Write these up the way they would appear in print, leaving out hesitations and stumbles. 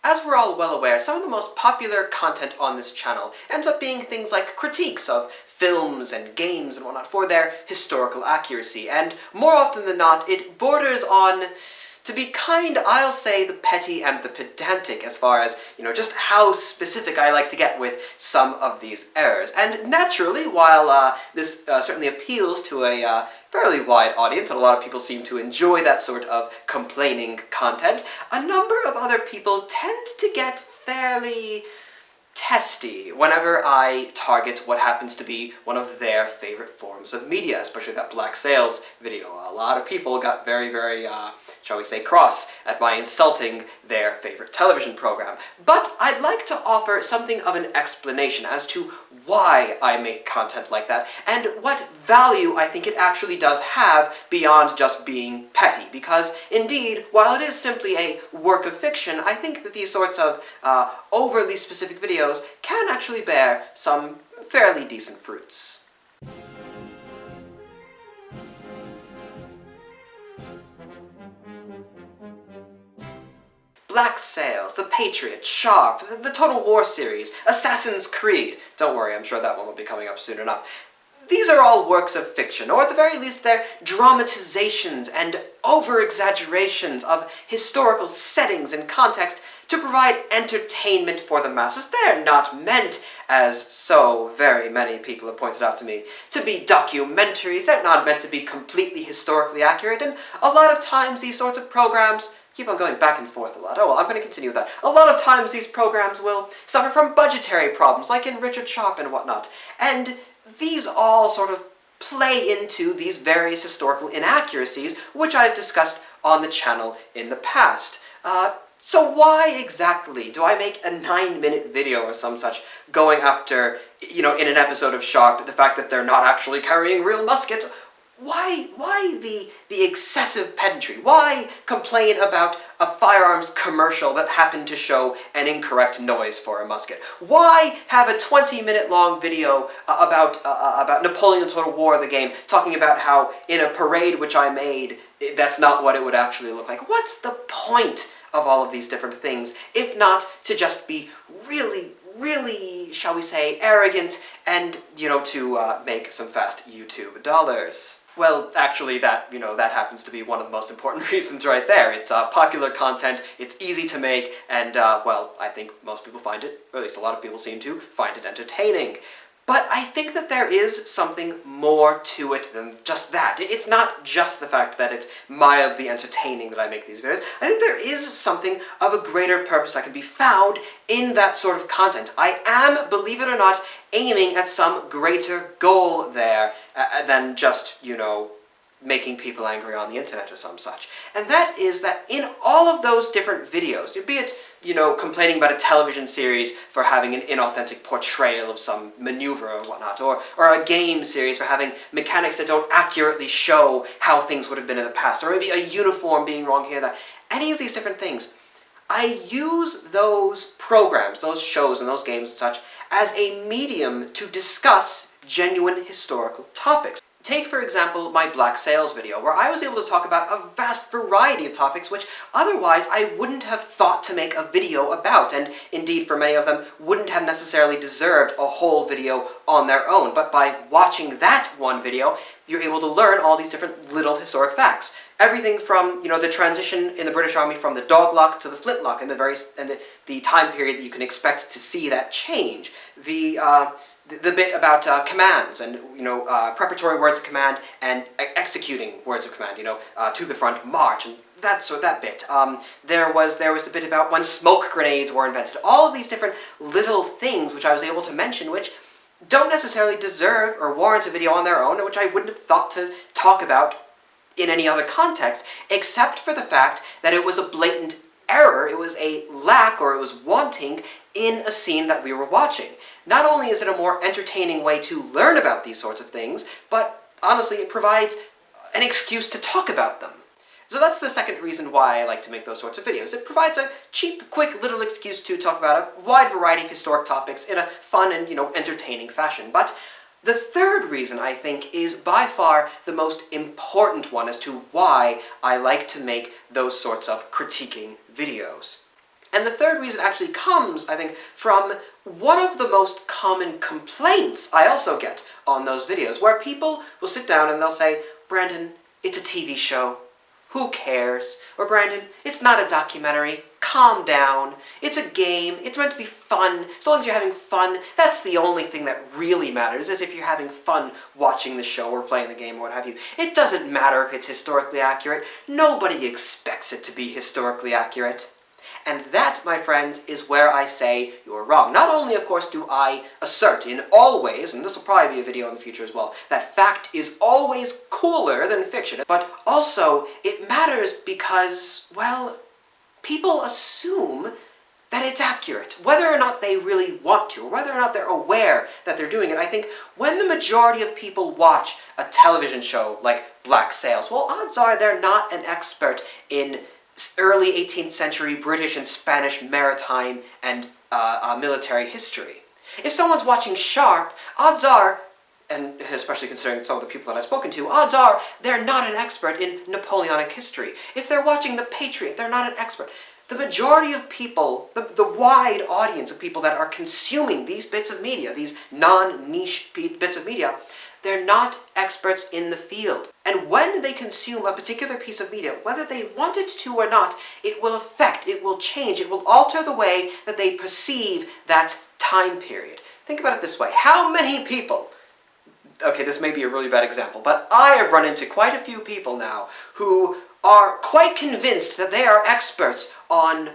As we're all well aware, some of the most popular content on this channel ends up being things like critiques of films and games and whatnot for their historical accuracy, and more often than not, it borders on, to be kind, I'll say the petty and the pedantic as far as, just how specific I like to get with some of these errors. And naturally, while this certainly appeals to a fairly wide audience, and a lot of people seem to enjoy that sort of complaining content, a number of other people tend to get fairly testy whenever I target what happens to be one of their favorite forms of media, especially that Black Sails video. A lot of people got very, shall we say, cross at my insulting their favorite television program. But I'd like to offer something of an explanation as to why I make content like that, and what value I think it actually does have beyond just being petty. Because, indeed, while it is simply a work of fiction, I think that these sorts of overly specific videos can actually bear some fairly decent fruits. Black Sails, The Patriot, Sharp, the Total War series, Assassin's Creed. Don't worry, I'm sure that one will be coming up soon enough. These are all works of fiction, or at the very least they're dramatizations and over-exaggerations of historical settings and context to provide entertainment for the masses. They're not meant, as so very many people have pointed out to me, to be documentaries. They're not meant to be completely historically accurate, and a lot of times these sorts of programs keep on going back and forth a lot. Oh well, I'm going to continue with that. A lot of times these programs will suffer from budgetary problems, like in Richard Sharp and whatnot. And these all sort of play into these various historical inaccuracies, which I've discussed on the channel in the past. So why exactly do I make a 9-minute video or some such going after, in an episode of Sharp, the fact that they're not actually carrying real muskets? Why the excessive pedantry? Why complain about a firearms commercial that happened to show an incorrect noise for a musket? Why have a 20-minute long video about Napoleon Total War, the game, talking about how in a parade which I made, that's not what it would actually look like? What's the point of all of these different things, if not to just be really, shall we say, arrogant and, to make some fast YouTube dollars? Well, actually, that happens to be one of the most important reasons right there. It's popular content, it's easy to make, and, well, I think most people find it, or at least a lot of people seem to, find it entertaining. But I think that there is something more to it than just that. It's not just the fact that it's mildly entertaining that I make these videos. I think there is something of a greater purpose that can be found in that sort of content. I am, believe it or not, aiming at some greater goal there than just, making people angry on the internet or some such. And that is that in all of those different videos, be it, complaining about a television series for having an inauthentic portrayal of some maneuver or whatnot, or a game series for having mechanics that don't accurately show how things would have been in the past, or maybe a uniform being wrong here, that, any of these different things, I use those programs, those shows and those games and such, as a medium to discuss genuine historical topics. Take, for example, my Black Sails video, where I was able to talk about a vast variety of topics which otherwise I wouldn't have thought to make a video about, and indeed for many of them wouldn't have necessarily deserved a whole video on their own. But by watching that one video, you're able to learn all these different little historic facts. Everything from, the transition in the British Army from the doglock to the flintlock, and the time period that you can expect to see that change. The bit about commands and, preparatory words of command and executing words of command, to the front, march, and that bit. There was the bit about when smoke grenades were invented. All of these different little things which I was able to mention, which don't necessarily deserve or warrant a video on their own, and which I wouldn't have thought to talk about in any other context, except for the fact that it was a blatant error, it was a lack, or it was wanting in a scene that we were watching. Not only is it a more entertaining way to learn about these sorts of things, but honestly it provides an excuse to talk about them. So that's the second reason why I like to make those sorts of videos. It provides a cheap, quick little excuse to talk about a wide variety of historic topics in a fun and, entertaining fashion. But the third reason, I think, is by far the most important one as to why I like to make those sorts of critiquing videos. And the third reason actually comes, I think, from one of the most common complaints I also get on those videos, where people will sit down and they'll say, Brandon, it's a TV show. Who cares? Or Brandon, it's not a documentary. Calm down. It's a game. It's meant to be fun. As long as you're having fun, that's the only thing that really matters, is if you're having fun watching the show or playing the game or what have you. It doesn't matter if it's historically accurate. Nobody expects it to be historically accurate. And that, my friends, is where I say you're wrong. Not only, of course, do I assert in all ways, and this will probably be a video in the future as well, that fact is always cooler than fiction, but also it matters because, well, people assume that it's accurate, whether or not they really want to, or whether or not they're aware that they're doing it. I think when the majority of people watch a television show like Black Sails, well, odds are they're not an expert in early 18th century British and Spanish maritime and military history. If someone's watching Sharp, odds are, and especially considering some of the people that I've spoken to, odds are they're not an expert in Napoleonic history. If they're watching The Patriot, they're not an expert. The majority of people, the wide audience of people that are consuming these bits of media, these non-niche bits of media, they're not experts in the field. And when they consume a particular piece of media, whether they want it to or not, it will affect, it will change, it will alter the way that they perceive that time period. Think about it this way. How many people, okay, this may be a really bad example, but I have run into quite a few people now who are quite convinced that they are experts on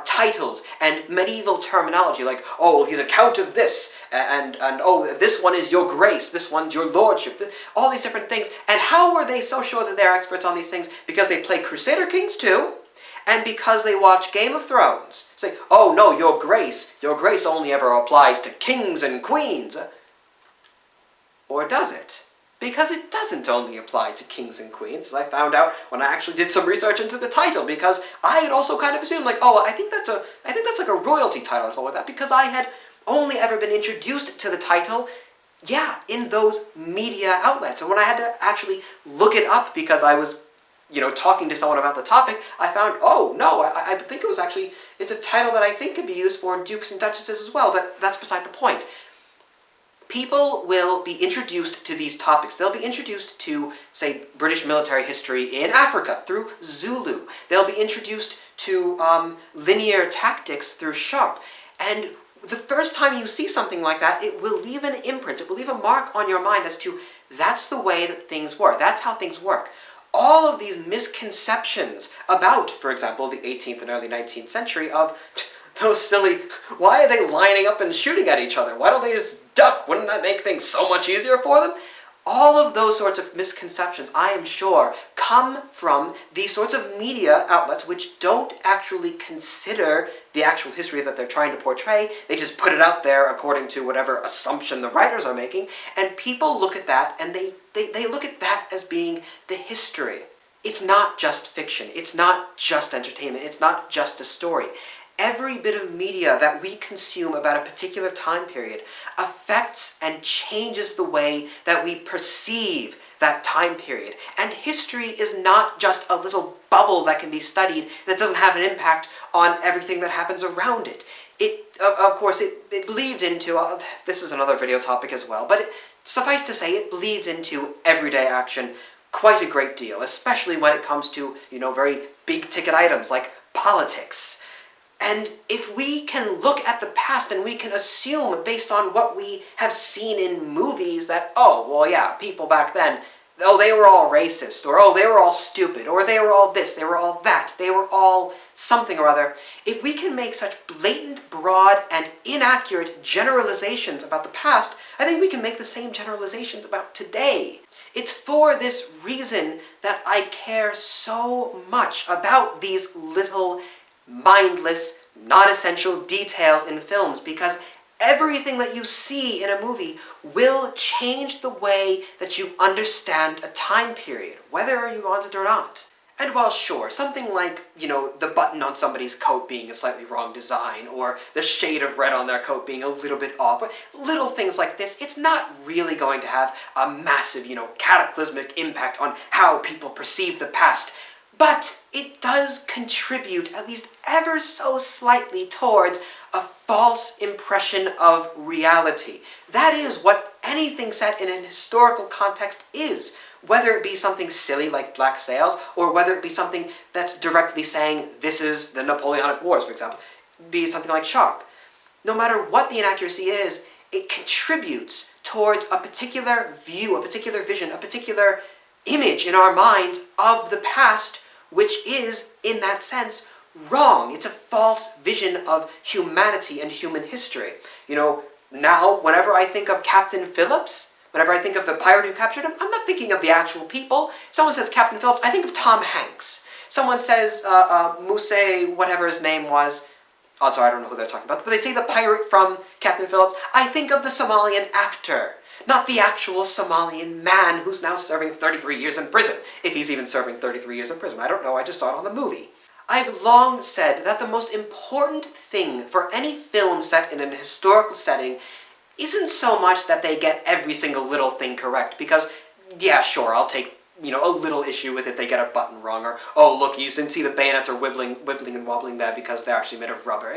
titles and medieval terminology, like, oh, well, he's a count of this, and oh, this one is your grace, this one's your lordship, all these different things. And how were they so sure that they're experts on these things? Because they play Crusader Kings 2, and because they watch Game of Thrones. Say, oh no, your grace only ever applies to kings and queens. Or does it? Because it doesn't only apply to kings and queens, as I found out when I actually did some research into the title, because I had also kind of assumed, like, oh, I think that's like a royalty title or something like that, because I had only ever been introduced to the title, yeah, in those media outlets. And when I had to actually look it up because I was, talking to someone about the topic, I found, oh, no, I think it was actually, it's a title that I think can be used for dukes and duchesses as well, but that's beside the point. People will be introduced to these topics. They'll be introduced to, say, British military history in Africa through Zulu. They'll be introduced to linear tactics through Sharp. And the first time you see something like that, it will leave an imprint. It will leave a mark on your mind as to that's the way that things work. That's how things work. All of these misconceptions about, for example, the 18th and early 19th century of those silly, why are they lining up and shooting at each other? Why don't they just duck? Wouldn't that make things so much easier for them? All of those sorts of misconceptions, I am sure, come from these sorts of media outlets which don't actually consider the actual history that they're trying to portray. They just put it out there according to whatever assumption the writers are making, and people look at that and they look at that as being the history. It's not just fiction. It's not just entertainment. It's not just a story. Every bit of media that we consume about a particular time period affects and changes the way that we perceive that time period. And history is not just a little bubble that can be studied that doesn't have an impact on everything that happens around it. Of course, it bleeds into, this is another video topic as well, but suffice to say, it bleeds into everyday action quite a great deal, especially when it comes to, very big ticket items like politics. And if we can look at the past and we can assume based on what we have seen in movies that, oh, well, yeah, people back then, oh, they were all racist, or oh, they were all stupid, or they were all this, they were all that, they were all something or other. If we can make such blatant, broad, and inaccurate generalizations about the past, I think we can make the same generalizations about today. It's for this reason that I care so much about these little mindless, non-essential details in films, because everything that you see in a movie will change the way that you understand a time period, whether you want it or not. And while sure, something like, the button on somebody's coat being a slightly wrong design, or the shade of red on their coat being a little bit off, little things like this, it's not really going to have a massive, cataclysmic impact on how people perceive the past. But it does contribute, at least ever so slightly, towards a false impression of reality. That is what anything set in an historical context is, whether it be something silly like Black Sails, or whether it be something that's directly saying this is the Napoleonic Wars, for example, be something like Sharpe. No matter what the inaccuracy is, it contributes towards a particular view, a particular vision, a particular image in our minds of the past, which is, in that sense, wrong. It's a false vision of humanity and human history. You know, now, whenever I think of Captain Phillips, whenever I think of the pirate who captured him, I'm not thinking of the actual people. Someone says Captain Phillips, I think of Tom Hanks. Someone says Mousse, whatever his name was, odds are I don't know who they're talking about, but they say the pirate from Captain Phillips, I think of the Somalian actor, not the actual Somalian man who's now serving 33 years in prison, if he's even serving 33 years in prison. I don't know, I just saw it on the movie. I've long said that the most important thing for any film set in an historical setting isn't so much that they get every single little thing correct, because, yeah, sure, I'll take, a little issue with if they get a button wrong, or, oh, look, you can see the bayonets are wibbling and wobbling there because they're actually made of rubber.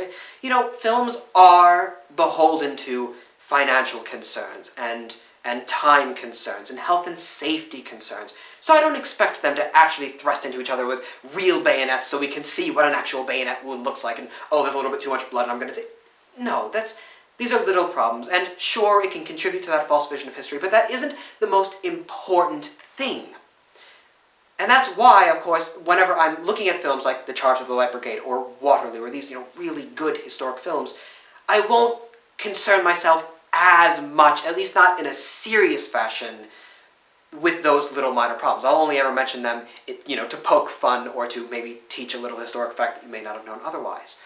Films are beholden to financial concerns, and time concerns, and health and safety concerns. So I don't expect them to actually thrust into each other with real bayonets so we can see what an actual bayonet wound looks like, and, oh, there's a little bit too much blood and I'm going to take... No, these are little problems, and sure, it can contribute to that false vision of history, but that isn't the most important thing. And that's why, of course, whenever I'm looking at films like The Charge of the Light Brigade or Waterloo, or these, really good historic films, I won't concern myself as much, at least not in a serious fashion, with those little minor problems. I'll only ever mention them, to poke fun or to maybe teach a little historic fact that you may not have known otherwise.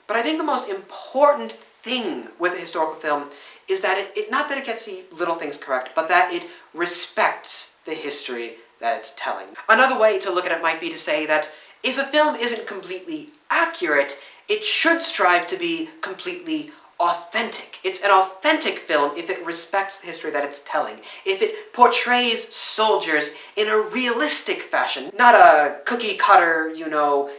But I think the most important thing with a historical film is that not that it gets the little things correct, but that it respects the history that it's telling. Another way to look at it might be to say that if a film isn't completely accurate, it should strive to be completely authentic. It's an authentic film if it respects the history that it's telling. If it portrays soldiers in a realistic fashion, not a cookie-cutter,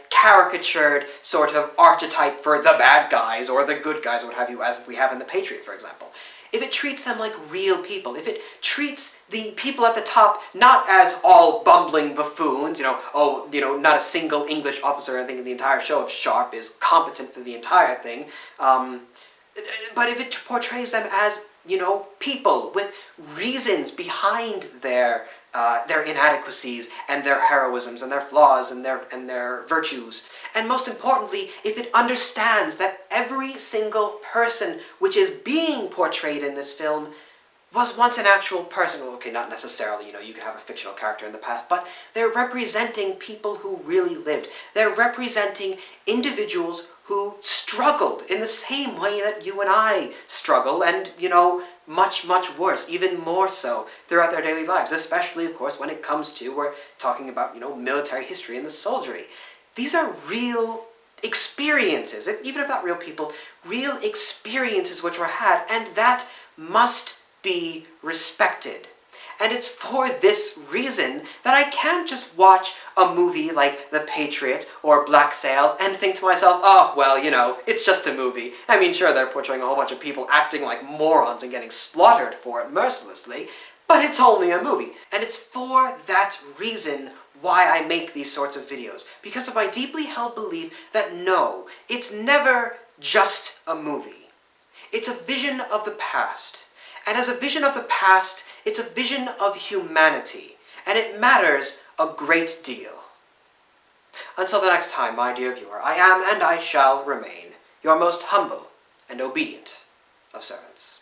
caricatured sort of archetype for the bad guys or the good guys or what have you, as we have in The Patriot, for example. If it treats them like real people, if it treats the people at the top not as all bumbling buffoons, not a single English officer, I think in the entire show of Sharpe is competent for the entire thing, but if it portrays them as, people with reasons behind their inadequacies and their heroisms and their flaws and their virtues. And most importantly, if it understands that every single person which is being portrayed in this film was once an actual person. Well, okay, not necessarily, you could have a fictional character in the past, but they're representing people who really lived. They're representing individuals who struggled in the same way that you and I struggle, and, much, much worse, even more so throughout their daily lives, especially, of course, when it comes to, we're talking about, military history and the soldiery. These are real experiences, even if not real people, real experiences which were had, and that must be respected. And it's for this reason that I can't just watch a movie like The Patriot or Black Sails and think to myself, oh, well, it's just a movie. I mean, sure, they're portraying a whole bunch of people acting like morons and getting slaughtered for it mercilessly, but it's only a movie. And it's for that reason why I make these sorts of videos. Because of my deeply held belief that no, it's never just a movie. It's a vision of the past. And as a vision of the past, it's a vision of humanity, and it matters a great deal. Until the next time, my dear viewer, I am and I shall remain your most humble and obedient of servants.